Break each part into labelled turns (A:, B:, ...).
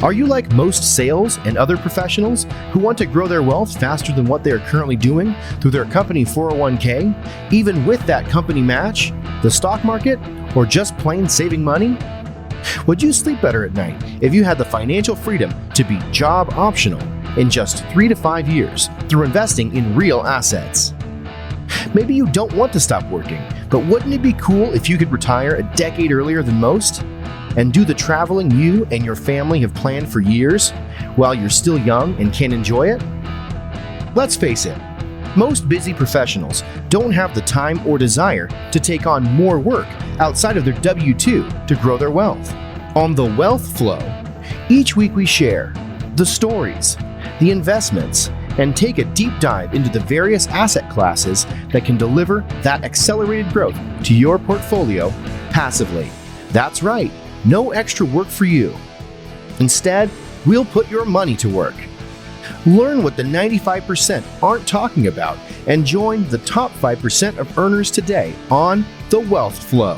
A: Are you like most sales and other professionals who want to grow their wealth faster than what they are currently doing through their company 401k, even with that company match, the stock market, or just plain saving money? Would you sleep better at night if you had the financial freedom to be job optional in just 3 to 5 years through investing in real assets? Maybe you don't want to stop working, but wouldn't it be cool if you could retire a decade earlier than most? And do the traveling you and your family have planned for years while you're still young and can enjoy it? Let's face it, most busy professionals don't have the time or desire to take on more work outside of their W-2 to grow their wealth. On The Wealth Flow, each week we share the stories, the investments, and take a deep dive into the various asset classes that can deliver that accelerated growth to your portfolio passively. That's right, no extra work for you. Instead, we'll put your money to work. Learn what the 95% aren't talking about and join the top 5% of earners today on The Wealth Flow.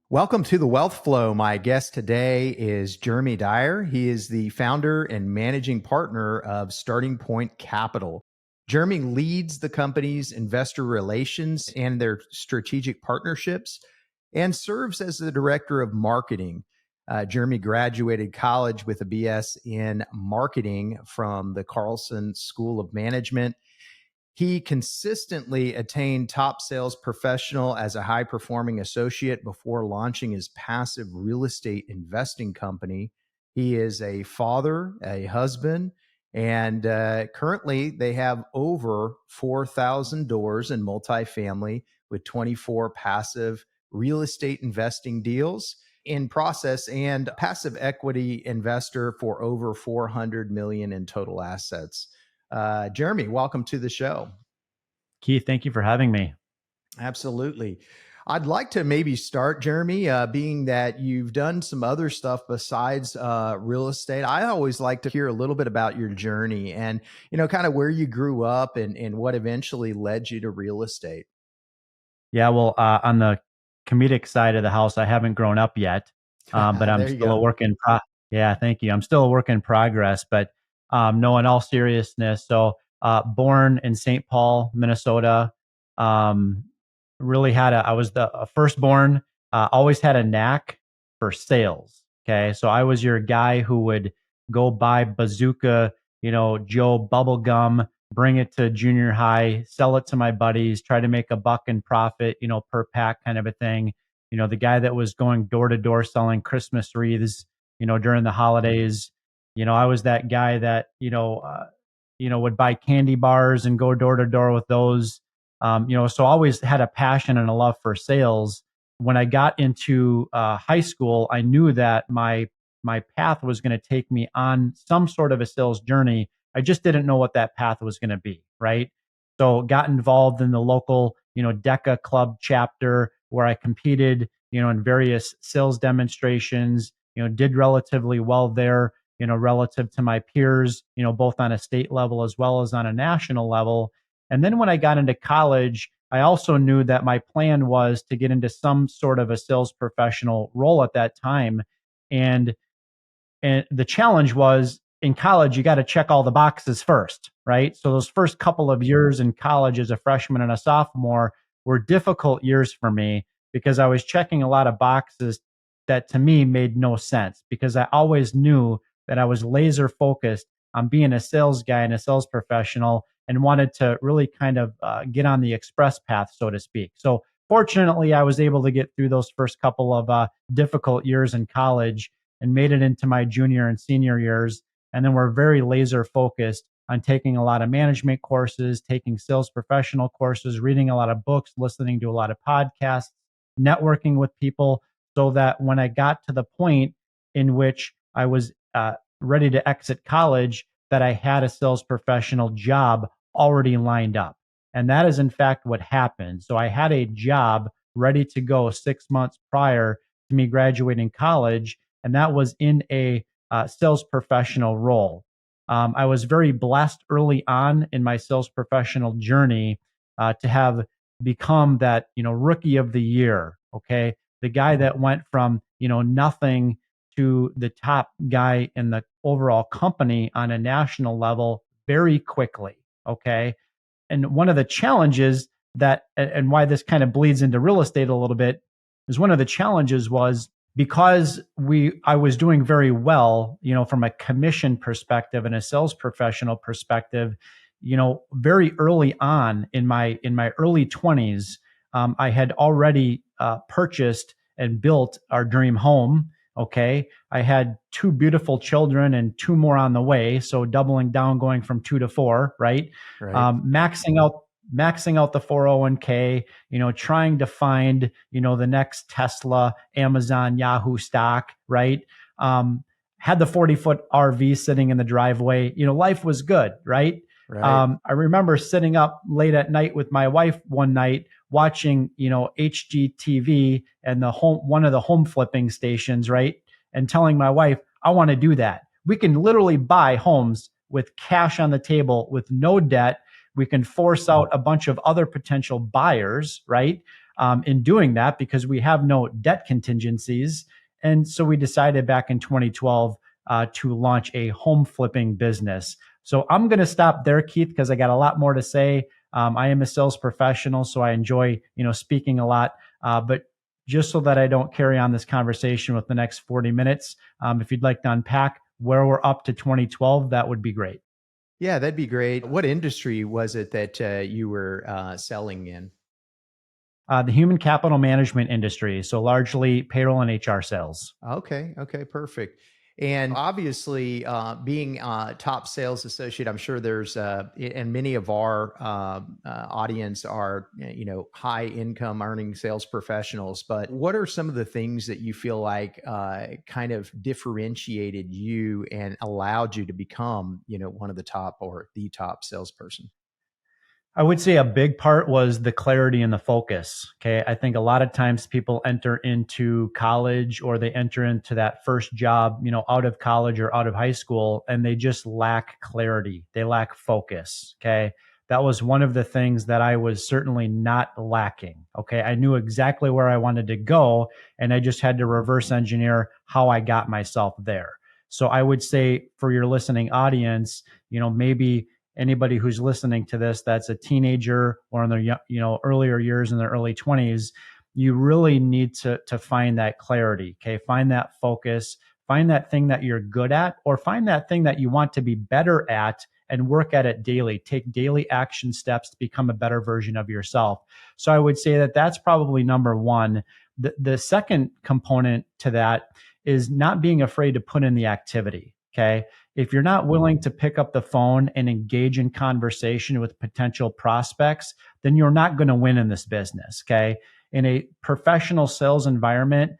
B: Welcome to The Wealth Flow. My guest today is Jeremy Dyer. He is the founder and managing partner of Starting Point Capital. Jeremy leads the company's investor relations and their strategic partnerships and serves as the director of marketing. Jeremy graduated college with a BS in marketing from the Carlson School of Management. He consistently attained top sales professional as a high-performing associate before launching his passive real estate investing company. He is a father, a husband, and currently they have over 4,000 doors in multifamily with 24 passive real estate investing deals in process and passive equity investor for over 400 million in total assets. Jeremy, welcome to the show.
C: Keith, thank you for having me.
B: Absolutely. I'd like to maybe start, Jeremy, being that you've done some other stuff besides real estate. I always like to hear a little bit about your journey and, kind of where you grew up and what eventually led you to real estate.
C: Yeah, well, on the comedic side of the house, I haven't grown up yet, but I'm still a work in Yeah, thank you. I'm still a work in progress, but no, in all seriousness. So born in St. Paul, Minnesota, I was the firstborn, always had a knack for sales. Okay. So I was your guy who would go buy Bazooka, Joe bubble gum, bring it to junior high, sell it to my buddies, try to make a buck in profit, per pack kind of a thing. The guy that was going door to door selling Christmas wreaths, during the holidays. I was that guy that, would buy candy bars and go door to door with those. So I always had a passion and a love for sales. When I got into high school, I knew that my path was going to take me on some sort of a sales journey. I just didn't know what that path was going to be, right? So got involved in the local, DECA club chapter where I competed, in various sales demonstrations, did relatively well there, relative to my peers, both on a state level as well as on a national level. And then when I got into college, I also knew that my plan was to get into some sort of a sales professional role at that time. And the challenge was in college, you got to check all the boxes first, right? So those first couple of years in college as a freshman and a sophomore were difficult years for me because I was checking a lot of boxes that to me made no sense because I always knew that I was laser focused on being a sales guy and a sales professional and wanted to really kind of get on the express path, so to speak. So fortunately, I was able to get through those first couple of difficult years in college and made it into my junior and senior years. And then we're very laser focused on taking a lot of management courses, taking sales professional courses, reading a lot of books, listening to a lot of podcasts, networking with people so that when I got to the point in which I was ready to exit college, that I had a sales professional job already lined up. And that is in fact what happened. So I had a job ready to go 6 months prior to me graduating college, and that was in a sales professional role. I was very blessed early on in my sales professional journey to have become that, rookie of the year. Okay. The guy that went from, nothing to the top guy in the overall company on a national level very quickly. Okay. And one of the challenges and why this kind of bleeds into real estate a little bit is one of the challenges was because I was doing very well, from a commission perspective and a sales professional perspective, very early on in my early 20s, I had already purchased and built our dream home. Okay. I had two beautiful children and two more on the way. So doubling down, going from 2 to 4, right?
B: Right.
C: Maxing out the 401k, trying to find, the next Tesla, Amazon, Yahoo stock, right? Had the 40-foot RV sitting in the driveway. Life was good, right?
B: Right.
C: I remember sitting up late at night with my wife one night watching, HGTV and one of the home flipping stations, right? And telling my wife, I want to do that. We can literally buy homes with cash on the table with no debt. We can force out a bunch of other potential buyers, right? In doing that, because we have no debt contingencies. And so we decided back in 2012 to launch a home flipping business. So I'm going to stop there, Keith, because I got a lot more to say. I am a sales professional, so I enjoy, speaking a lot. But just so that I don't carry on this conversation with the next 40 minutes, if you'd like to unpack where we're up to 2012, that would be great.
B: Yeah, that'd be great. What industry was it that you were selling in?
C: The human capital management industry, so largely payroll and HR sales.
B: Okay, perfect. And obviously, being a top sales associate, I'm sure there's, and many of our audience are, high income earning sales professionals. But what are some of the things that you feel like kind of differentiated you and allowed you to become, one of the top or the top salesperson?
C: I would say a big part was the clarity and the focus. Okay. I think a lot of times people enter into college or they enter into that first job, out of college or out of high school, and they just lack clarity. They lack focus. Okay. That was one of the things that I was certainly not lacking. Okay. I knew exactly where I wanted to go, and I just had to reverse engineer how I got myself there. So I would say for your listening audience, maybe anybody who's listening to this that's a teenager or in their earlier years, in their early 20s, you really need to find that clarity. Okay, find that focus, find that thing that you're good at, or find that thing that you want to be better at and work at it daily. Take daily action steps to become a better version of yourself. So I would say that that's probably number one. The second component to that is not being afraid to put in the activity. Okay. If you're not willing to pick up the phone and engage in conversation with potential prospects, then you're not going to win in this business. Okay. In a professional sales environment,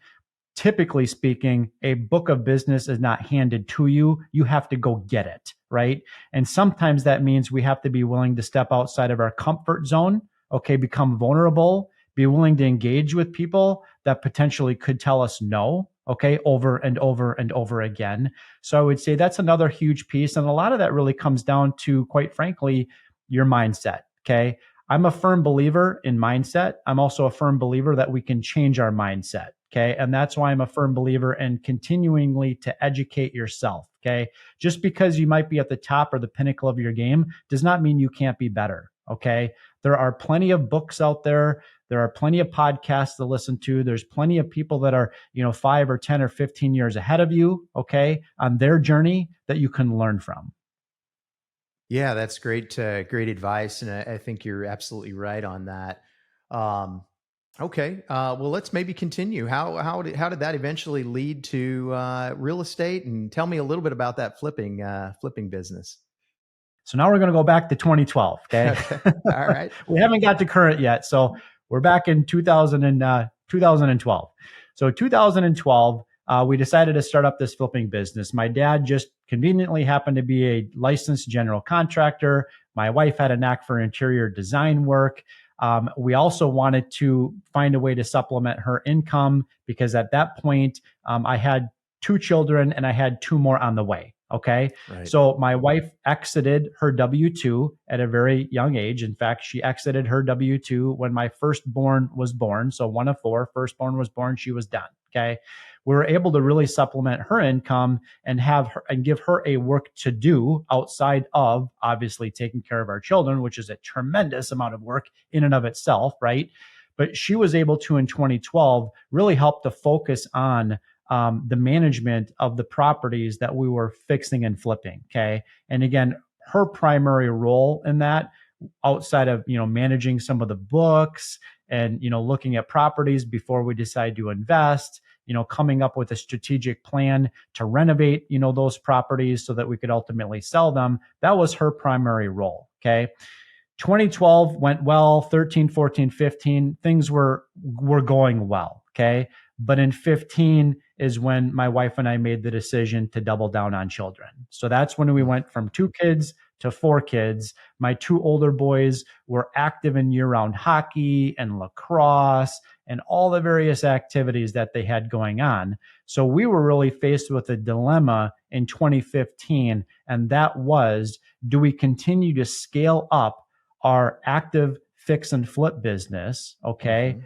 C: typically speaking, a book of business is not handed to you. You have to go get it. Right. And sometimes that means we have to be willing to step outside of our comfort zone. Okay. Become vulnerable, be willing to engage with people that potentially could tell us no. Okay, over and over and over again. So I would say that's another huge piece. And a lot of that really comes down to, quite frankly, your mindset. Okay. I'm a firm believer in mindset. I'm also a firm believer that we can change our mindset. Okay. And that's why I'm a firm believer in continuingly to educate yourself. Okay. Just because you might be at the top or the pinnacle of your game does not mean you can't be better. Okay. There are plenty of books out there. There are plenty of podcasts to listen to. There's plenty of people that are, 5 or 10 or 15 years ahead of you, okay, on their journey that you can learn from.
B: Yeah, that's great advice. And I think you're absolutely right on that. Okay. Well, let's maybe continue. How did that eventually lead to real estate? And tell me a little bit about that flipping business.
C: So now we're going to go back to 2012. Okay.
B: All right.
C: We haven't got to current yet. So we're back in 2012. So 2012, we decided to start up this flipping business. My dad just conveniently happened to be a licensed general contractor. My wife had a knack for interior design work. We also wanted to find a way to supplement her income because at that point, I had 2 children and I had 2 more on the way. Okay.
B: Right.
C: So my wife exited her W-2 at a very young age. In fact, she exited her W-2 when my firstborn was born. So one of four, firstborn was born, she was done. Okay. We were able to really supplement her income and have her and give her a work to do outside of obviously taking care of our children, which is a tremendous amount of work in and of itself, right? But she was able to, in 2012, really help to focus on the management of the properties that we were fixing and flipping. Okay. And again, her primary role in that, outside of, managing some of the books and, looking at properties before we decide to invest, coming up with a strategic plan to renovate, those properties so that we could ultimately sell them. That was her primary role. Okay. 2012 went well, 13, 14, 15, things were going well. Okay. But in 15 is when my wife and I made the decision to double down on children. So that's when we went from 2 kids to 4 kids. My 2 older boys were active in year-round hockey and lacrosse and all the various activities that they had going on. So we were really faced with a dilemma in 2015, and that was, do we continue to scale up our active fix and flip business, okay,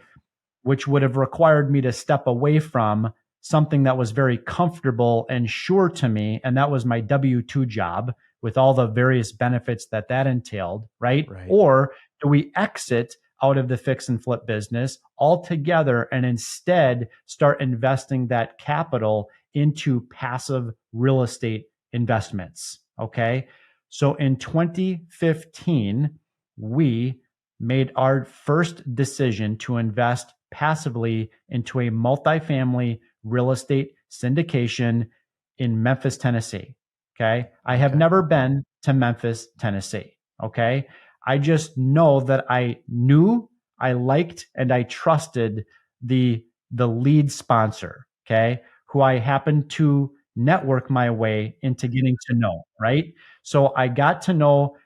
C: which would have required me to step away from something that was very comfortable and sure to me, and that was my W-2 job with all the various benefits that entailed, right? Or do we exit out of the fix and flip business altogether and instead start investing that capital into passive real estate investments? Okay. So in 2015, we made our first decision to invest passively into a multifamily real estate syndication in Memphis, Tennessee. Okay. I have never been to Memphis, Tennessee. Okay. I just know that I knew, I liked, and I trusted the lead sponsor. Okay. Who I happened to network my way into getting to know. Right. So I got to know,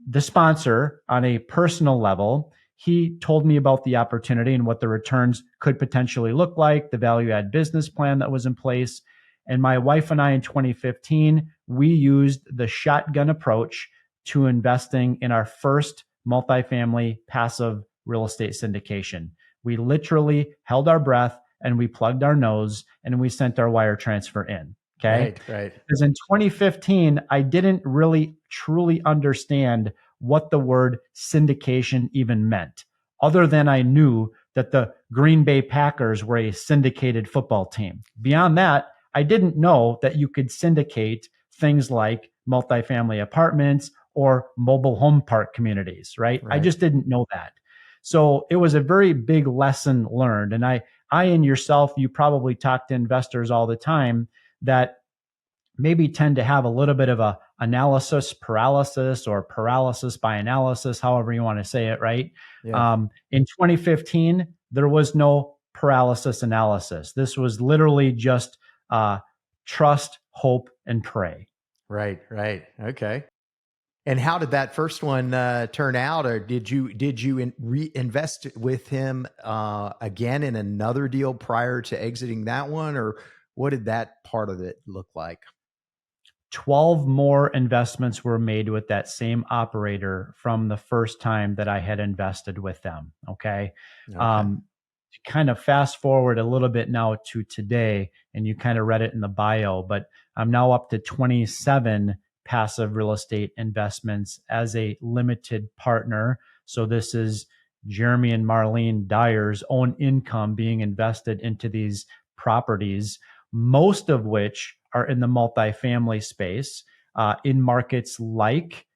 C: the sponsor on a personal level. He told me about the opportunity and what the returns could potentially look like, the value add business plan that was in place. And my wife and I in 2015, we used the shotgun approach to investing in our first multifamily passive real estate syndication. We literally held our breath and we plugged our nose and we sent our wire transfer in. Okay.
B: Right.
C: Because in 2015, I didn't really truly understand what the word syndication even meant, other than I knew that the Green Bay Packers were a syndicated football team. Beyond that, I didn't know that you could syndicate things like multifamily apartments or mobile home park communities, right? I just didn't know that. So it was a very big lesson learned. And I and yourself, you probably talk to investors all the time that maybe tend to have a little bit of a analysis paralysis or paralysis by analysis, however you want to say it, right?
B: Yeah.
C: In 2015, there was no paralysis analysis. This was literally just trust, hope, and pray.
B: Right. Okay. And how did that first one turn out? Or did you reinvest with him again in another deal prior to exiting that one? Or what did that part of it look like?
C: 12 more investments were made with that same operator from the first time that I had invested with them. Okay. To kind of fast forward a little bit now to today, and you kind of read it in the bio, but I'm now up to 27 passive real estate investments as a limited partner. So this is Jeremy and Marlene Dyer's own income being invested into these properties, most of which are in the multifamily space, in markets like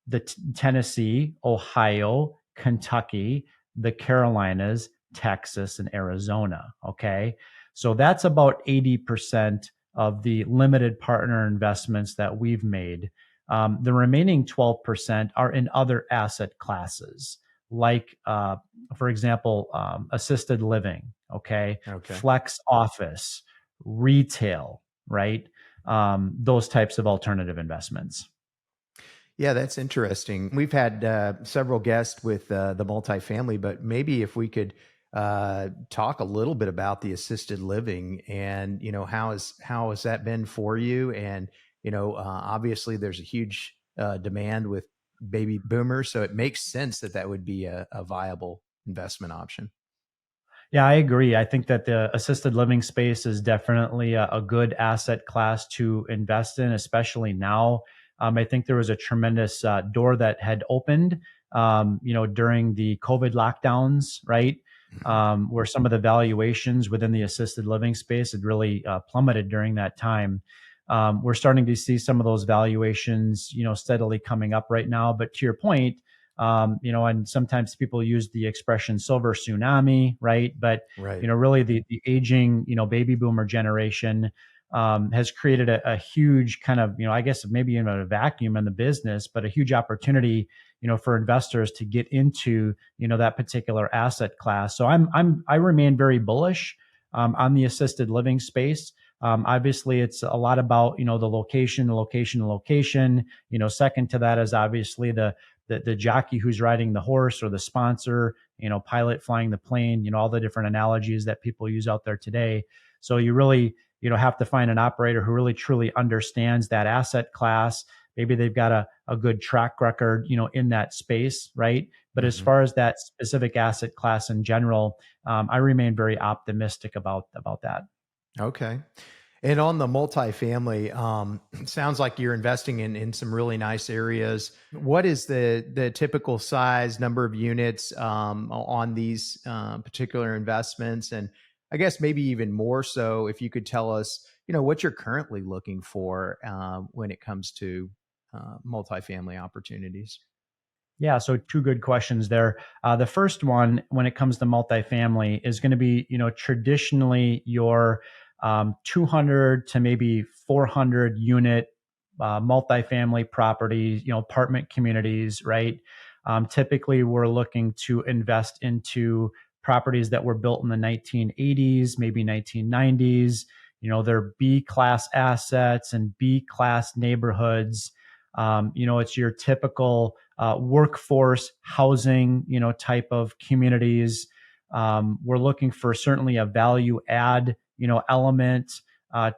C: the Tennessee, Ohio, Kentucky, the Carolinas, Texas, and Arizona. Okay. So that's about 80% of the limited partner investments that we've made. The remaining 12% are in other asset classes, like, for example, assisted living, okay, flex office, retail, right? Those types of alternative investments.
B: Yeah, that's interesting. We've had several guests with the multifamily, but maybe if we could talk a little bit about the assisted living and, how has that been for you, and Obviously there's a huge demand with baby boomers, so it makes sense that that would be a viable investment option.
C: Yeah, I agree. I think that the assisted living space is definitely a good asset class to invest in, especially now. I think there was a tremendous door that had opened, during the COVID lockdowns, right? Where some of the valuations within the assisted living space had really plummeted during that time. We're starting to see some of those valuations, steadily coming up right now. But to your point, and sometimes people use the expression silver tsunami, right? But,
B: Right.
C: really the aging, baby boomer generation has created a huge kind of, I guess maybe in a vacuum in the business, but a huge opportunity, for investors to get into, that particular asset class. So I remain very bullish on the assisted living space. Obviously, it's a lot about, the location, the location, the location. Second to that is obviously the jockey who's riding the horse, or the sponsor, pilot flying the plane, all the different analogies that people use out there today. So you really, have to find an operator who really truly understands that asset class. Maybe they've got a good track record, in that space, right? But as
B: Hmm.
C: far as that specific asset class in general, I remain very optimistic about that.
B: Okay. And on the multifamily, sounds like you're investing in some really nice areas. What is the typical size, number of units on these particular investments? And I guess maybe even more so, if you could tell us, what you're currently looking for when it comes to multifamily opportunities.
C: Yeah, so two good questions there. The first one, when it comes to multifamily, is going to be, traditionally your 200 to maybe 400 unit multifamily properties, apartment communities, right? Typically, we're looking to invest into properties that were built in the 1980s, maybe 1990s. They're B class assets and B class neighborhoods. It's your typical workforce housing, type of communities. We're looking for certainly a value add, element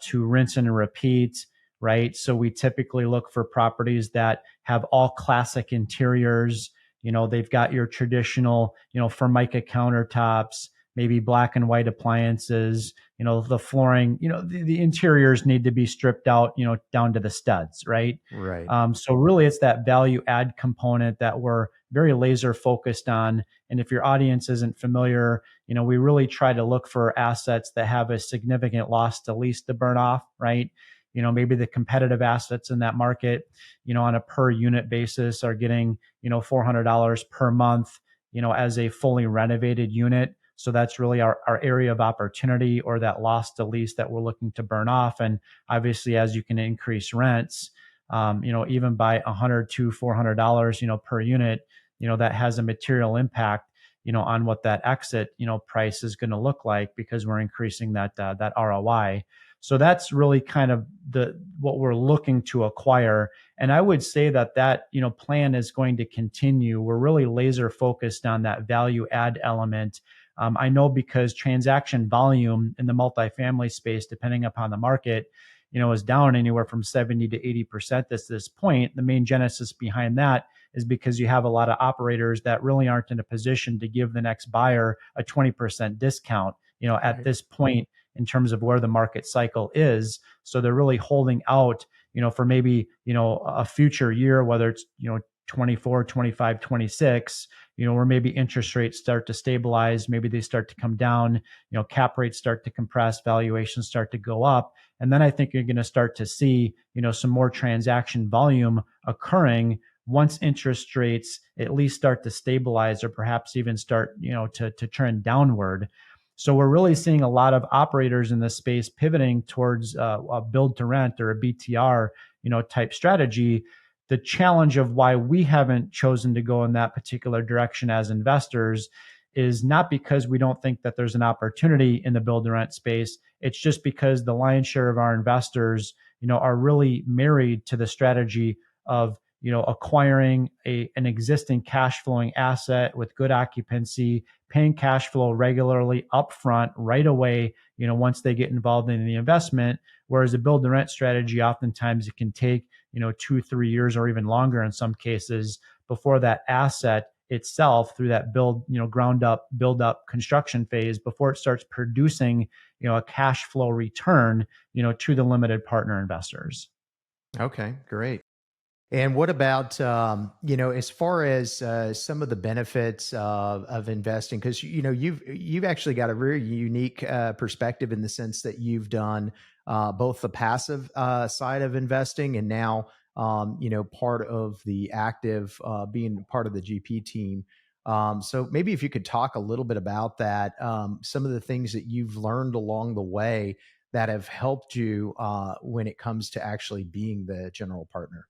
C: to rinse and repeat, right? So we typically look for properties that have all classic interiors. They've got your traditional, Formica countertops, maybe black and white appliances. The flooring, the interiors need to be stripped out, down to the studs, right?
B: Right.
C: So really, it's that value add component that we're very laser focused on. And if your audience isn't familiar, we really try to look for assets that have a significant loss to lease to burn off, right? Maybe the competitive assets in that market, on a per unit basis are getting, $400 per month, as a fully renovated unit. So that's really our area of opportunity, or that loss to lease that we're looking to burn off. And obviously, as you can increase rents, even by $100 to $400, per unit, that has a material impact, on what that exit, price is going to look like, because we're increasing that ROI. So that's really kind of what we're looking to acquire. And I would say that plan is going to continue. We're really laser focused on that value add element. I know because transaction volume in the multifamily space, depending upon the market, is down anywhere from 70 to 80% at this point. The main genesis behind that is because you have a lot of operators that really aren't in a position to give the next buyer a 20% discount, at
B: Right.
C: this point in terms of where the market cycle is. So they're really holding out, for maybe, a future year, whether it's, 24, 25, 26, where maybe interest rates start to stabilize, maybe they start to come down, cap rates start to compress, valuations start to go up. And then I think you're going to start to see, some more transaction volume occurring once interest rates at least start to stabilize, or perhaps even start, to trend downward. So we're really seeing a lot of operators in this space pivoting towards a build to rent, or a BTR, type strategy. The challenge of why we haven't chosen to go in that particular direction as investors is not because we don't think that there's an opportunity in the build to rent space. It's just because the lion's share of our investors, are really married to the strategy of, acquiring an existing cash flowing asset with good occupancy, paying cash flow regularly upfront right away, once they get involved in the investment. Whereas a build to rent strategy, oftentimes it can take, 2-3 years or even longer in some cases before that asset itself, through that ground up, build up construction phase, before it starts producing, a cash flow return, to the limited partner investors.
B: Okay, great. And what about, as far as some of the benefits of investing? Because you've actually got a very unique perspective in the sense that you've done both the passive side of investing and now part of the active, being part of the GP team. So maybe if you could talk a little bit about that, some of the things that you've learned along the way that have helped you when it comes to actually being the general partner.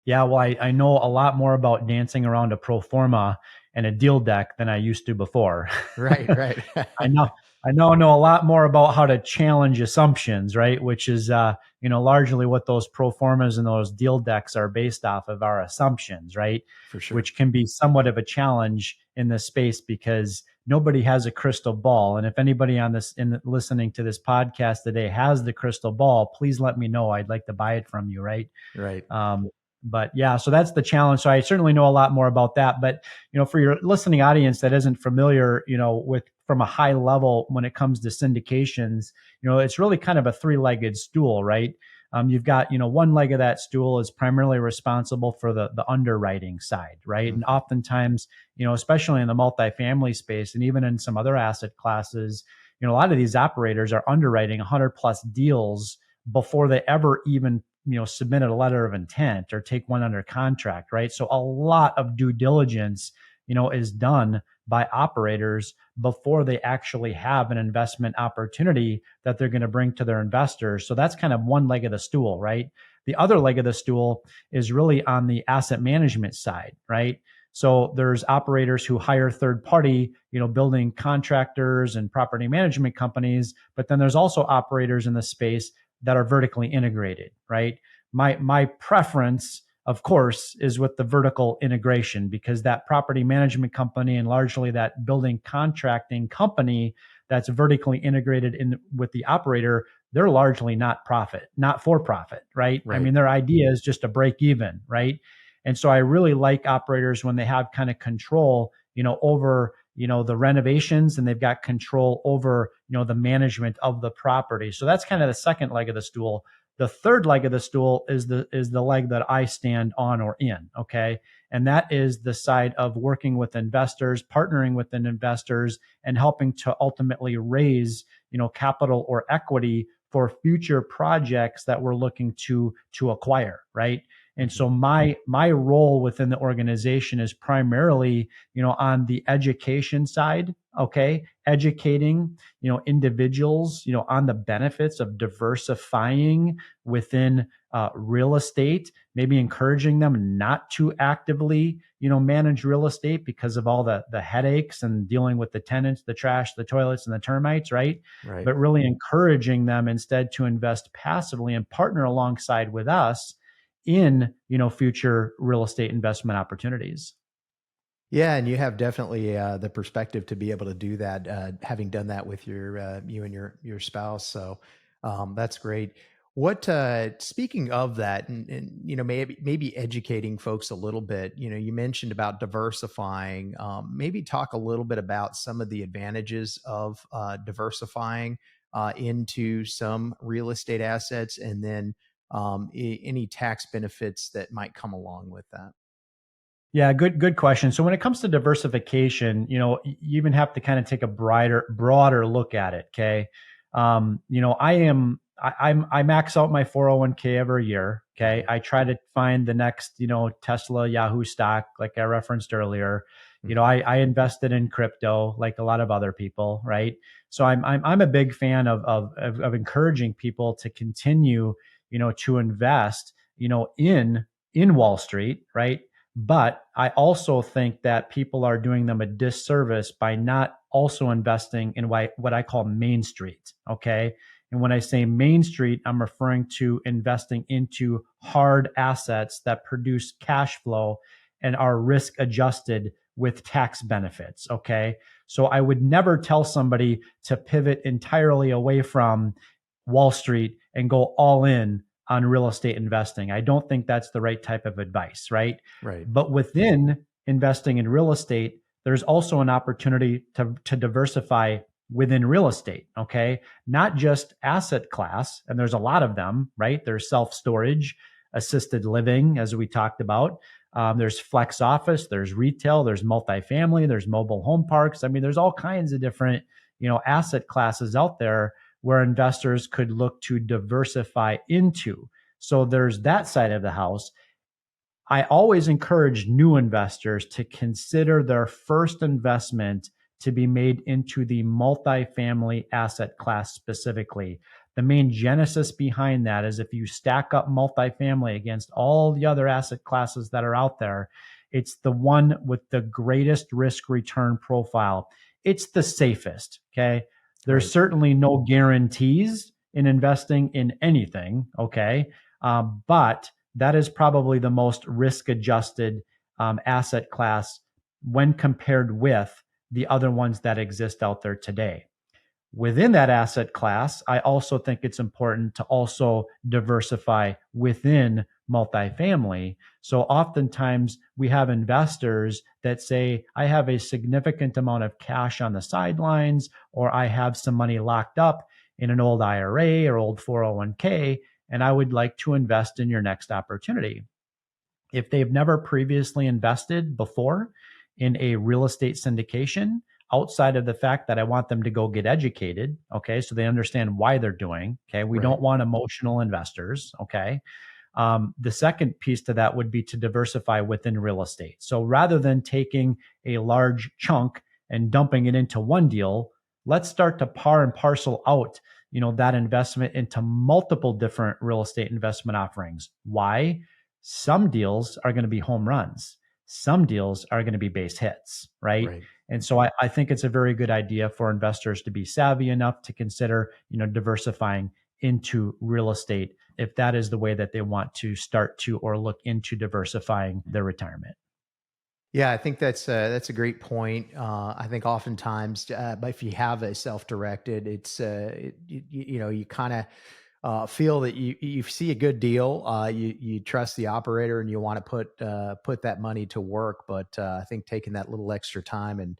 C: Yeah, well, I know a lot more about dancing around a pro forma and a deal deck than I used to before.
B: Right, right.
C: I know a lot more about how to challenge assumptions, right? Which is, largely what those pro formas and those deal decks are based off of, our assumptions, right?
B: For sure.
C: Which can be somewhat of a challenge in this space because nobody has a crystal ball. And if anybody listening to this podcast today has the crystal ball, please let me know. I'd like to buy it from you, right?
B: Right.
C: But yeah, so that's the challenge. So I certainly know a lot more about that. But for your listening audience that isn't familiar, with from a high level when it comes to syndications, it's really kind of a three-legged stool, right? You've got one leg of that stool is primarily responsible for the underwriting side, right? And oftentimes, especially in the multifamily space and even in some other asset classes, a lot of these operators are underwriting 100 plus deals before they ever even submitted a letter of intent or take one under contract, right? So a lot of due diligence, is done by operators before they actually have an investment opportunity that they're going to bring to their investors. So that's kind of one leg of the stool, right? The other leg of the stool is really on the asset management side, right? So there's operators who hire third party, building contractors and property management companies, but then there's also operators in the space that are vertically integrated, right? My preference, of course, is with the vertical integration because that property management company and largely that building contracting company that's vertically integrated in with the operator, they're largely not for profit, right? I mean, their idea is just to break even, right? And so I really like operators when they have kind of control, over the renovations, and they've got control over the management of the property. So that's kind of the second leg of the stool. The third leg of the stool is the leg that I stand on or in, okay? And that is the side of working with investors, partnering with investors, and helping to ultimately raise capital or equity for future projects that we're looking to acquire, right? And so my role within the organization is primarily, on the education side, okay, educating, individuals, on the benefits of diversifying within real estate, maybe encouraging them not to actively, manage real estate because of all the headaches and dealing with the tenants, the trash, the toilets, and the termites, right? But really encouraging them instead to invest passively and partner alongside with us in future real estate investment opportunities.
B: Yeah, and you have definitely the perspective to be able to do that, having done that with you and your spouse. So that's great. What speaking of that, and maybe educating folks a little bit. You mentioned about diversifying. Maybe talk a little bit about some of the advantages of diversifying into some real estate assets, and then any tax benefits that might come along with that.
C: Yeah, good question. So when it comes to diversification, you even have to kind of take a broader look at it. Okay. I max out my 401k every year. Okay. I try to find the next, Tesla, Yahoo stock, like I referenced earlier. I invested in crypto like a lot of other people. Right. So I'm a big fan of encouraging people to continue, to invest, in Wall Street. Right. But I also think that people are doing them a disservice by not also investing in what I call Main Street. Okay. And when I say Main Street, I'm referring to investing into hard assets that produce cash flow and are risk adjusted with tax benefits. Okay. So I would never tell somebody to pivot entirely away from Wall Street and go all in on real estate investing. I don't think that's the right type of advice, right?
B: Right.
C: But within investing in real estate, there's also an opportunity to diversify within real estate, okay? Not just asset class, and there's a lot of them, right? There's self-storage, assisted living, as we talked about. There's flex office, there's retail, there's multifamily, there's mobile home parks. I mean, there's all kinds of different, asset classes out there where investors could look to diversify into. So there's that side of the house. I always encourage new investors to consider their first investment to be made into the multifamily asset class specifically. The main genesis behind that is if you stack up multifamily against all the other asset classes that are out there, it's the one with the greatest risk return profile. It's the safest, okay? There's
B: Right.
C: certainly no guarantees in investing in anything, okay? But that is probably the most risk adjusted asset class when compared with the other ones that exist out there today. Within that asset class, I also think it's important to also diversify within multifamily. So oftentimes we have investors that say, I have a significant amount of cash on the sidelines, or I have some money locked up in an old IRA or old 401k, and I would like to invest in your next opportunity. If they've never previously invested before in a real estate syndication, outside of the fact that I want them to go get educated, okay, so they understand why they're doing, okay, we don't want emotional investors, okay. The second piece to that would be to diversify within real estate. So rather than taking a large chunk and dumping it into one deal, let's start to par and parcel out, that investment into multiple different real estate investment offerings. Why? Some deals are going to be home runs. Some deals are going to be base hits, right?
B: Right.
C: And so I think it's a very good idea for investors to be savvy enough to consider, diversifying into real estate if that is the way that they want to start to or look into diversifying their retirement.
B: Yeah, I think that's a great point. I think oftentimes, but if you have a self-directed, it's you kind of feel that you see a good deal, you trust the operator, and you want to put that money to work. But I think taking that little extra time and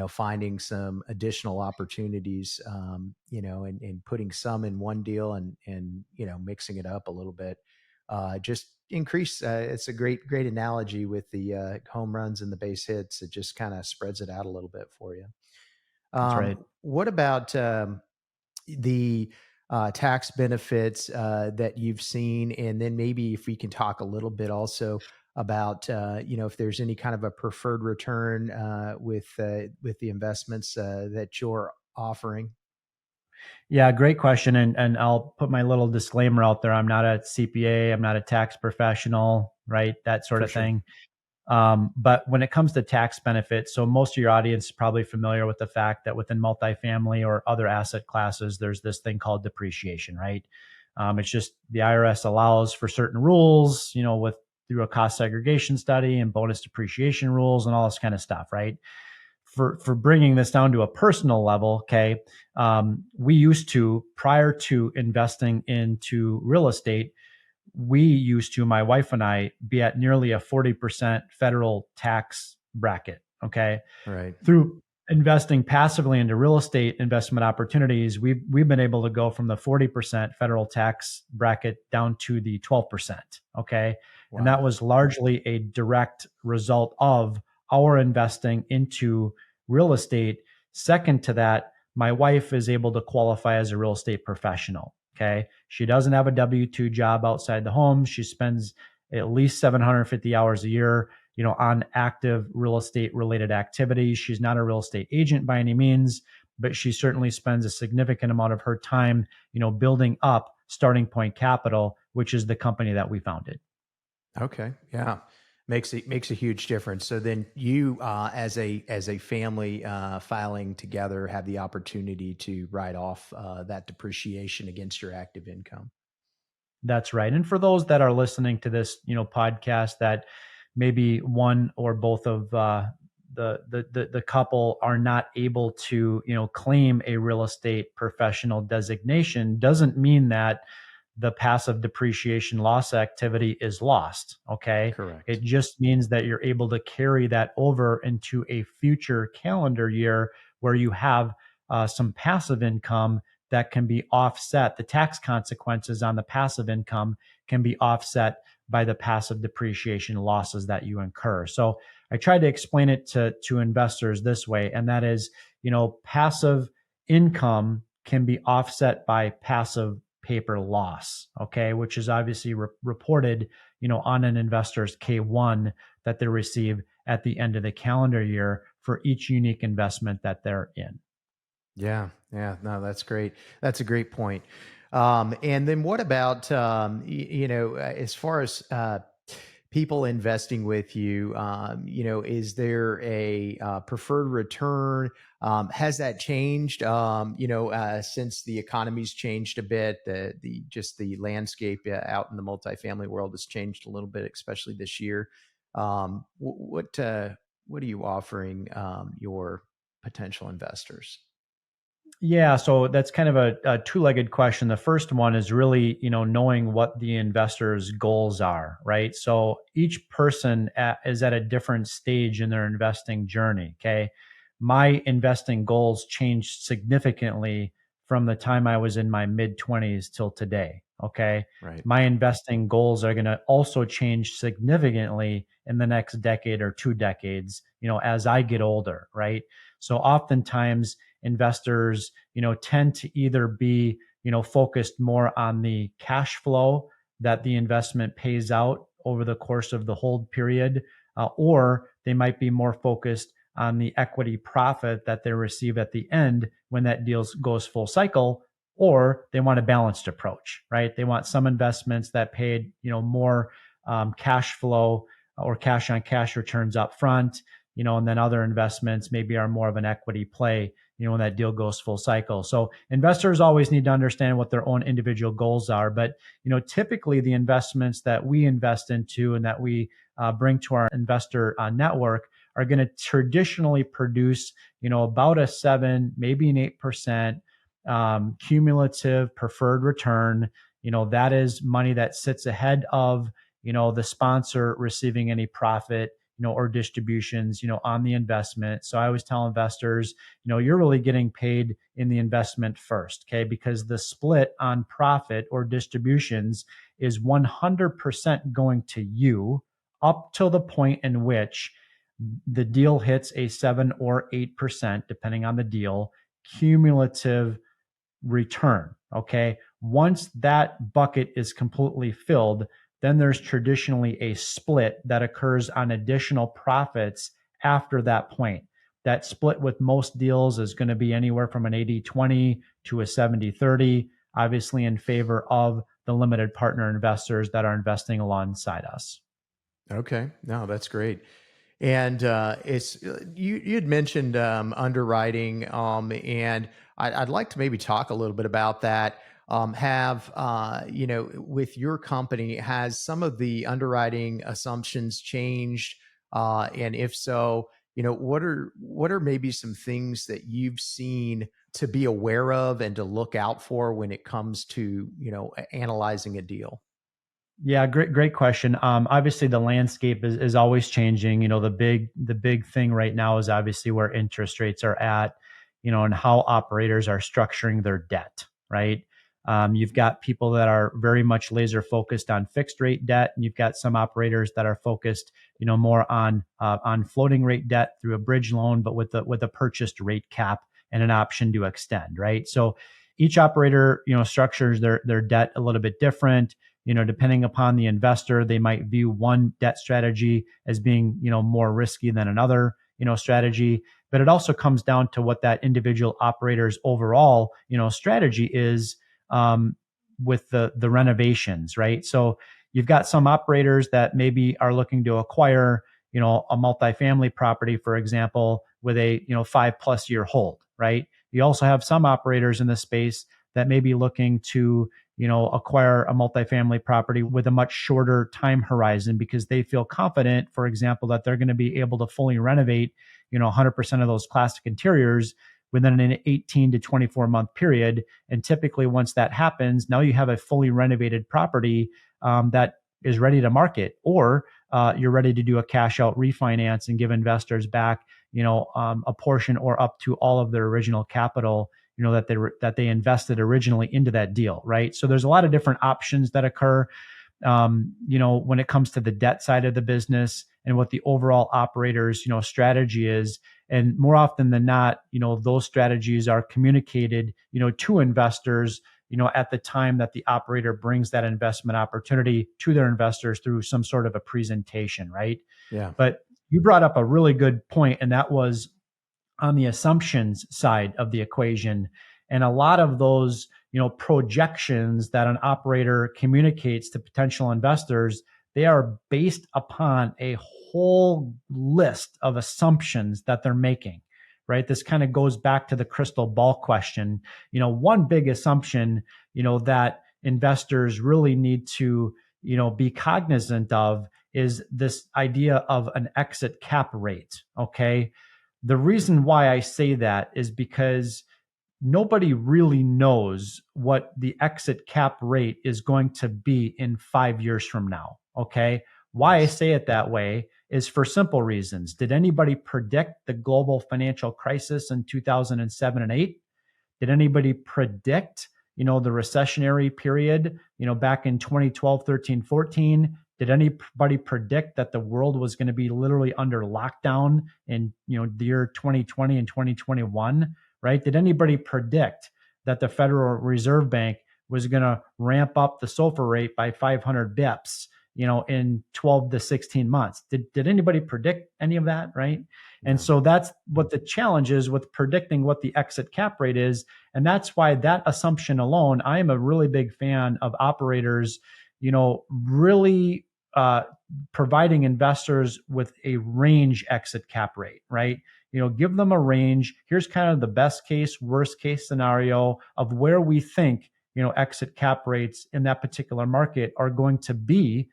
B: finding some additional opportunities, and putting some in one deal and mixing it up a little bit, just increase. It's a great analogy with the home runs and the base hits. It just kind of spreads it out a little bit for you.
C: That's right.
B: What about the tax benefits that you've seen, and then maybe if we can talk a little bit also about if there's any kind of a preferred return with the investments that you're offering.
C: Yeah, great question. And I'll put my little disclaimer out there. I'm not a CPA, I'm not a tax professional, right? That sort
B: For
C: of
B: sure.
C: thing. But when it comes to tax benefits, so most of your audience is probably familiar with the fact that within multifamily or other asset classes, there's this thing called depreciation, right? It's just the IRS allows for certain rules, through a cost segregation study and bonus depreciation rules and all this kind of stuff, right? For bringing this down to a personal level, okay, we used to, prior to investing into real estate, we used to, my wife and I, be at nearly a 40% federal tax bracket. Okay.
B: Right.
C: Through investing passively into real estate investment opportunities, we've been able to go from the 40% federal tax bracket down to the 12%. Okay.
B: Wow.
C: And that was largely a direct result of our investing into real estate. Second to that, my wife is able to qualify as a real estate professional. Okay. She doesn't have a W-2 job outside the home. She spends at least 750 hours a year, on active real estate related activities. She's not a real estate agent by any means, but she certainly spends a significant amount of her time, building up Starting Point Capital, which is the company that we founded.
B: Okay. Yeah. Makes a huge difference. So then you, as a family, filing together, have the opportunity to write off that depreciation against your active income.
C: That's right. And for those that are listening to this, podcast that maybe one or both of the couple are not able to, claim a real estate professional designation, doesn't mean that the passive depreciation loss activity is lost. Okay.
B: Correct.
C: It just means that you're able to carry that over into a future calendar year where you have some passive income that can be offset. The tax consequences on the passive income can be offset by the passive depreciation losses that you incur. So I tried to explain it to investors this way, and that is, passive income can be offset by passive paper loss, okay, which is obviously reported, on an investor's K1 that they receive at the end of the calendar year for each unique investment that they're in.
B: Yeah, yeah, no, that's great. That's a great point. And then what about as far as people investing with you? Is there a preferred return? Has that changed? Since the economy's changed a bit, the landscape out in the multifamily world has changed a little bit, especially this year. What are you offering your potential investors?
C: Yeah, so that's kind of a two-legged question. The first one is really, knowing what the investor's goals are, right? So each person is at a different stage in their investing journey. Okay, my investing goals changed significantly from the time I was in my mid 20s till today. Okay,
B: Right.
C: my investing goals are going to also change significantly in the next decade or 2 decades. As I get older, right? So oftentimes investors, tend to either be, focused more on the cash flow that the investment pays out over the course of the hold period, or they might be more focused on the equity profit that they receive at the end when that deal goes full cycle, or they want a balanced approach, right? They want some investments that paid, more cash flow or cash on cash returns up front, and then other investments maybe are more of an equity play, when that deal goes full cycle. So investors always need to understand what their own individual goals are. But, typically the investments that we invest into and that we bring to our investor network are going to traditionally produce, about a 7, maybe an 8% cumulative preferred return. That is money that sits ahead of, the sponsor receiving any profit, or distributions, on the investment. So I always tell investors, you're really getting paid in the investment first, okay? Because the split on profit or distributions is 100% going to you up till the point in which the deal hits a 7 or 8%, depending on the deal, cumulative return. Okay. Once that bucket is completely filled, then there's traditionally a split that occurs on additional profits after that point. That split with most deals is going to be anywhere from an 80-20 to a 70-30, obviously in favor of the limited partner investors that are investing alongside us.
B: Okay. No, that's great. And it's you had mentioned underwriting, and I'd like to maybe talk a little bit about that. With your company, has some of the underwriting assumptions changed? And if so, what are maybe some things that you've seen to be aware of and to look out for when it comes to analyzing a deal?
C: Yeah, great question. Obviously, the landscape is always changing. The big thing right now is obviously where interest rates are at, and how operators are structuring their debt. Right. You've got people that are very much laser focused on fixed rate debt, and you've got some operators that are focused, more on floating rate debt through a bridge loan, but with a purchased rate cap and an option to extend. Right. So each operator, structures their debt a little bit different. Depending upon the investor, they might view one debt strategy as being, more risky than another, strategy. But it also comes down to what that individual operator's overall, strategy is with the renovations, right? So, you've got some operators that maybe are looking to acquire, a multifamily property, for example, with a, 5+ year hold, right? You also have some operators in the space that may be looking to, acquire a multifamily property with a much shorter time horizon because they feel confident, for example, that they're going to be able to fully renovate, 100% of those classic interiors within an 18 to 24-month period. And typically once that happens, now you have a fully renovated property that is ready to market, or you're ready to do a cash out refinance and give investors back, a portion or up to all of their original capital, that they invested originally into that deal, right? So there's a lot of different options that occur, when it comes to the debt side of the business and what the overall operator's, strategy is. And more often than not, those strategies are communicated, to investors, at the time that the operator brings that investment opportunity to their investors through some sort of a presentation, right?
B: Yeah.
C: But you brought up a really good point, and that was on the assumptions side of the equation. And a lot of those, projections that an operator communicates to potential investors, they are based upon a whole list of assumptions that they're making, right? This kind of goes back to the crystal ball question. One big assumption, that investors really need to, be cognizant of is this idea of an exit cap rate. Okay. The reason why I say that is because nobody really knows what the exit cap rate is going to be in 5 years from now. Okay. Why I say it that way is for simple reasons. Did anybody predict the global financial crisis in 2007 and 8? Did anybody predict, the recessionary period, back in 2012, 13, 14? Did anybody predict that the world was going to be literally under lockdown in, the year 2020 and 2021, right? Did anybody predict that the Federal Reserve Bank was going to ramp up the SOFR rate by 500 bips, in 12 to 16 months? Did anybody predict any of that, right? And so that's what the challenge is with predicting what the exit cap rate is. And that's why that assumption alone, I am a really big fan of operators, really providing investors with a range exit cap rate, right? Give them a range. Here's kind of the best case, worst case scenario of where we think, exit cap rates in that particular market are going to be,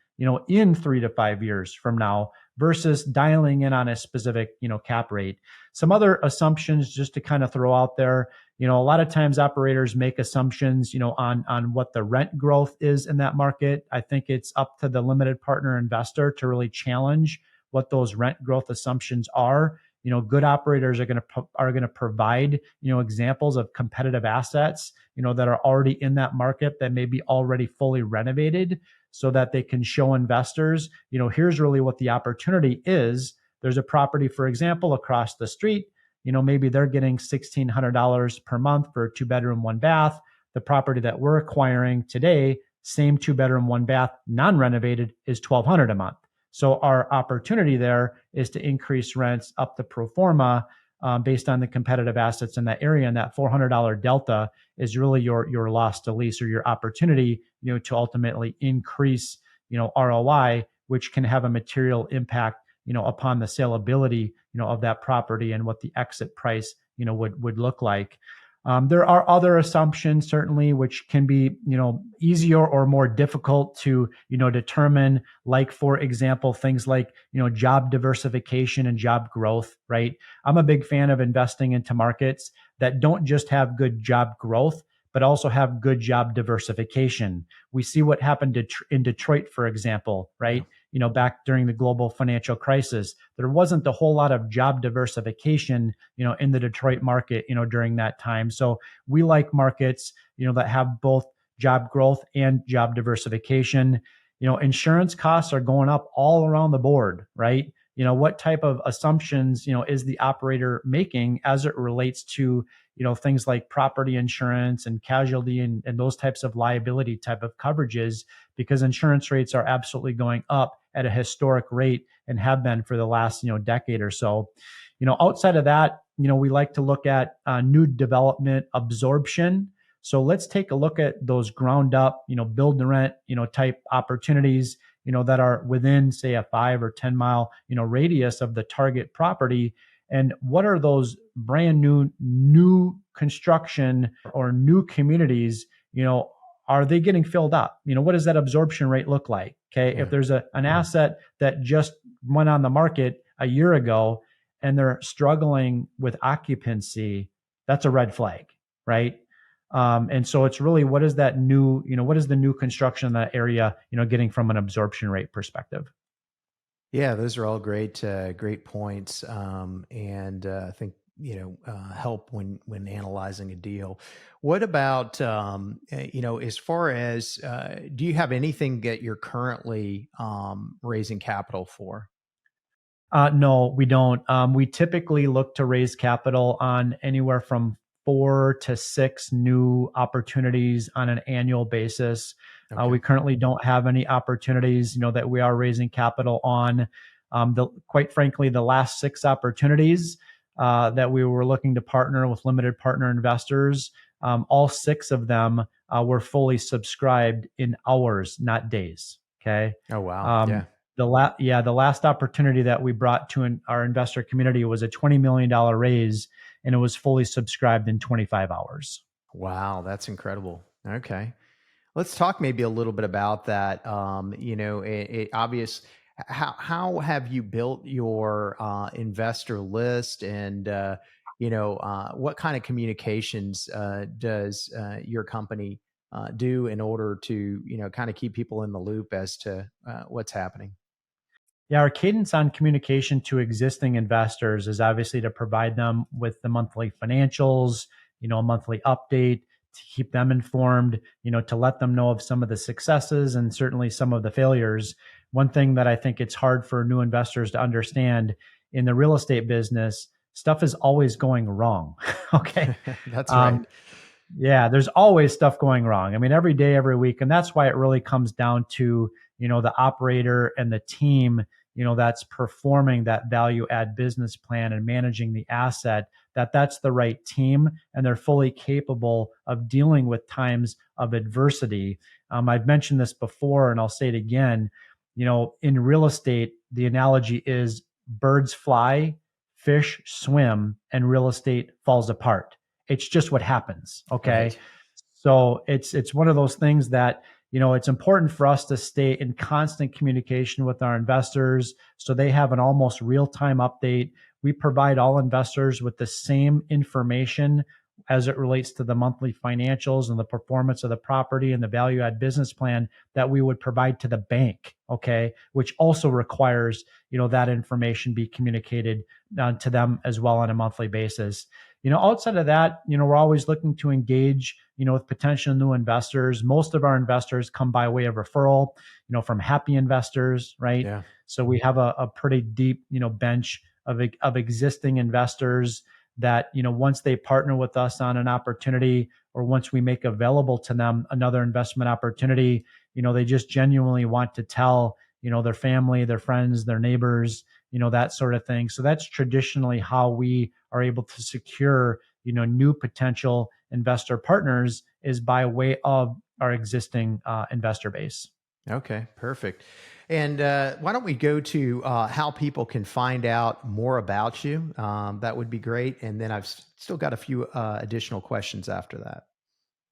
C: in 3 to 5 years from now, versus dialing in on a specific, cap rate. Some other assumptions just to kind of throw out there, a lot of times operators make assumptions, on what the rent growth is in that market. I think it's up to the limited partner investor to really challenge what those rent growth assumptions are. Good operators are going to provide, examples of competitive assets, that are already in that market that may be already fully renovated, so that they can show investors, here's really what the opportunity is. There's a property, for example, across the street, maybe they're getting $1,600 per month for a 2-bedroom, 1-bath. The property that we're acquiring today, same 2-bedroom, 1-bath, non-renovated, is $1,200 a month. So our opportunity there is to increase rents up to pro forma based on the competitive assets in that area. And that $400 delta is really your loss to lease, or your opportunity, to ultimately increase, ROI, which can have a material impact, upon the saleability, of that property and what the exit price, would look like. There are other assumptions, certainly, which can be, easier or more difficult to, determine, like, for example, things like, job diversification and job growth, right? I'm a big fan of investing into markets that don't just have good job growth, but also have good job diversification. We see what happened in Detroit, for example, right? Back during the global financial crisis, there wasn't a whole lot of job diversification, in the Detroit market, during that time. So we like markets, that have both job growth and job diversification. Insurance costs are going up all around the board, right? What type of assumptions, is the operator making as it relates to, things like property insurance and casualty and those types of liability type of coverages, because insurance rates are absolutely going up at a historic rate and have been for the last, decade or so. Outside of that, we like to look at new development absorption. So let's take a look at those ground up, build to rent, type opportunities, that are within, say, a 5 or 10 mile, radius of the target property. And what are those brand new construction or new communities, are they getting filled up? What does that absorption rate look like? Okay.
B: Yeah.
C: If there's an asset that just went on the market a year ago and they're struggling with occupancy, that's a red flag, right? And so it's really, what is that new, what is the new construction in that area, getting from an absorption rate perspective?
B: Yeah, those are all great points, and I think help when analyzing a deal. What about as far as do you have anything that you're currently raising capital for?
C: No, we don't. We typically look to raise capital on anywhere from 4 to 6 new opportunities on an annual basis.
B: Okay.
C: We currently don't have any opportunities, that we are raising capital on. Quite frankly, the last 6 opportunities that we were looking to partner with limited partner investors, all 6 of them were fully subscribed in hours, not days. Okay.
B: Oh wow.
C: Um, the last opportunity that we brought to our investor community was a $20 million raise, and it was fully subscribed in 25 hours.
B: Wow, that's incredible. Okay. Let's talk maybe a little bit about that. Obvious. How have you built your investor list, and what kind of communications does your company do in order to kind of keep people in the loop as to what's happening?
C: Yeah, our cadence on communication to existing investors is obviously to provide them with the monthly financials, a monthly update to keep them informed, to let them know of some of the successes and certainly some of the failures. One thing that I think it's hard for new investors to understand in the real estate business, stuff is always going wrong. Okay.
B: That's right.
C: Yeah, there's always stuff going wrong. I mean, every day, every week. And that's why it really comes down to, the operator and the team, that's performing that value add business plan and managing the asset, that's the right team and they're fully capable of dealing with times of adversity. I've mentioned this before and I'll say it again. In real estate, the analogy is birds fly, fish swim, and real estate falls apart. It's just what happens. Okay.
B: Right.
C: So it's one of those things that, it's important for us to stay in constant communication with our investors so they have an almost real-time update. We provide all investors with the same information as it relates to the monthly financials and the performance of the property and the value add business plan that we would provide to the bank, okay, which also requires, that information be communicated to them as well on a monthly basis. Outside of that, we're always looking to engage, with potential new investors. Most of our investors come by way of referral, from happy investors, right?
B: Yeah.
C: So we have a pretty deep, bench of existing investors that, once they partner with us on an opportunity or once we make available to them another investment opportunity, they just genuinely want to tell, their family, their friends, their neighbors, that sort of thing. So that's traditionally how we are able to secure, new potential investor partners is by way of our existing investor base.
B: Okay, perfect. And why don't we go to how people can find out more about you? That would be great. And then I've still got a few additional questions after that.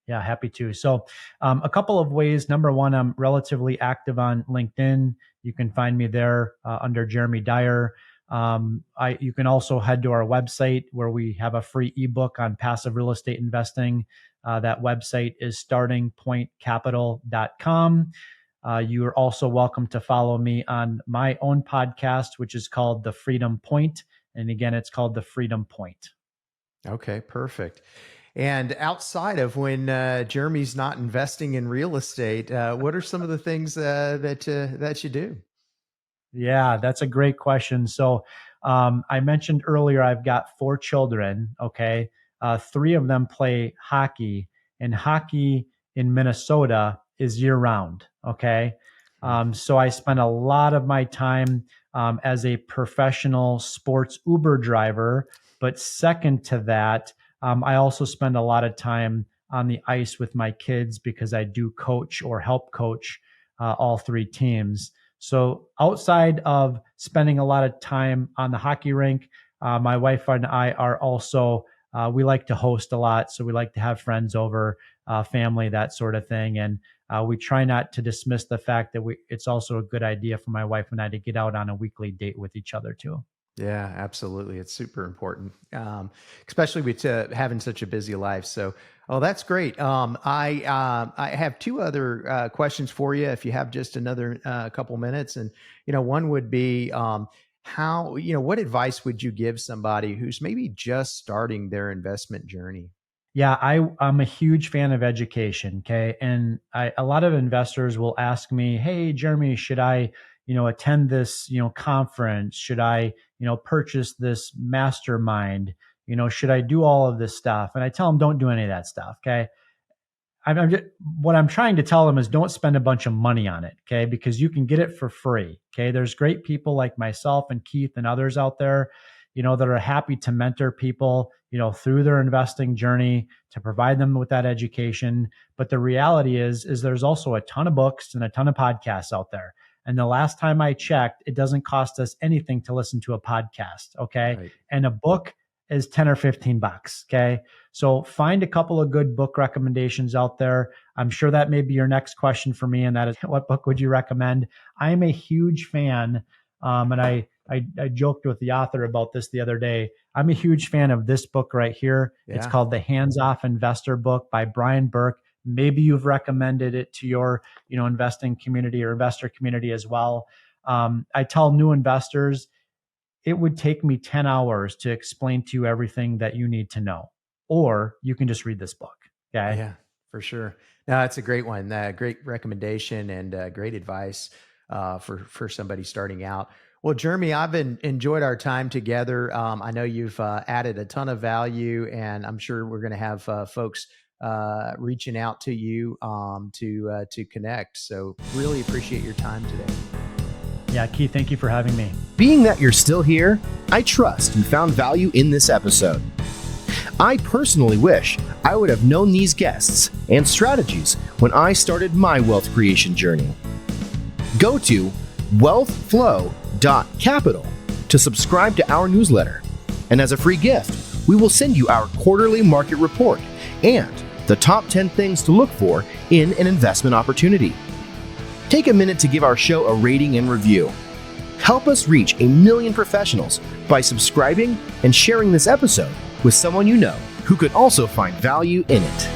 C: Yeah, happy to. So a couple of ways. Number one, I'm relatively active on LinkedIn. You can find me there under Jeremy Dyer. You can also head to our website where we have a free ebook on passive real estate investing. That website is startingpointcapital.com. You are also welcome to follow me on my own podcast, which is called The Freedom Point. And again, it's called The Freedom Point.
B: Okay, perfect. And outside of when Jeremy's not investing in real estate, what are some of the things that you do?
C: Yeah, that's a great question. So I mentioned earlier, I've got 4 children. Okay. 3 of them play hockey, and hockey in Minnesota is year round. Okay. So I spend a lot of my time as a professional sports Uber driver. But second to that, I also spend a lot of time on the ice with my kids because I do coach or help coach all three teams. So outside of spending a lot of time on the hockey rink, my wife and I are also, we like to host a lot. So we like to have friends over, family, that sort of thing. And we try not to dismiss the fact that it's also a good idea for my wife and I to get out on a weekly date with each other too.
B: Yeah, absolutely. It's super important, especially with having such a busy life. So, oh, that's great. I have two other questions for you, if you have just another couple minutes. And one would be how what advice would you give somebody who's maybe just starting their investment journey?
C: Yeah, I'm a huge fan of education. Okay. And a lot of investors will ask me, hey, Jeremy, should I, attend this, conference? Should I, purchase this mastermind? Should I do all of this stuff? And I tell them, don't do any of that stuff. Okay. What I'm trying to tell them is don't spend a bunch of money on it. Okay. Because you can get it for free. Okay. There's great people like myself and Keith and others out there, that are happy to mentor people, through their investing journey to provide them with that education. But the reality is there's also a ton of books and a ton of podcasts out there. And the last time I checked, it doesn't cost us anything to listen to a podcast. Okay.
B: Right.
C: And a book is 10 or 15 bucks. Okay. So find a couple of good book recommendations out there. I'm sure that may be your next question for me. And that is, what book would you recommend? I'm a huge fan. And I joked with the author about this the other day. I'm a huge fan of this book right here. Yeah. It's called The Hands-Off Investor Book by Brian Burke. Maybe you've recommended it to your, investing community or investor community as well. I tell new investors, it would take me 10 hours to explain to you everything that you need to know, or you can just read this book. Okay.
B: Yeah, for sure. No, that's a great one. Great recommendation and great advice for somebody starting out. Well, Jeremy, I've enjoyed our time together. I know you've added a ton of value, and I'm sure we're going to have folks reaching out to you to connect. So really appreciate your time today.
C: Yeah, Keith, thank you for having me.
A: Being that you're still here, I trust you found value in this episode. I personally wish I would have known these guests and strategies when I started my wealth creation journey. Go to wealthflow.capital to subscribe to our newsletter. And as a free gift, we will send you our quarterly market report and the top 10 things to look for in an investment opportunity. Take a minute to give our show a rating and review. Help us reach 1 million professionals by subscribing and sharing this episode with someone you know who could also find value in it.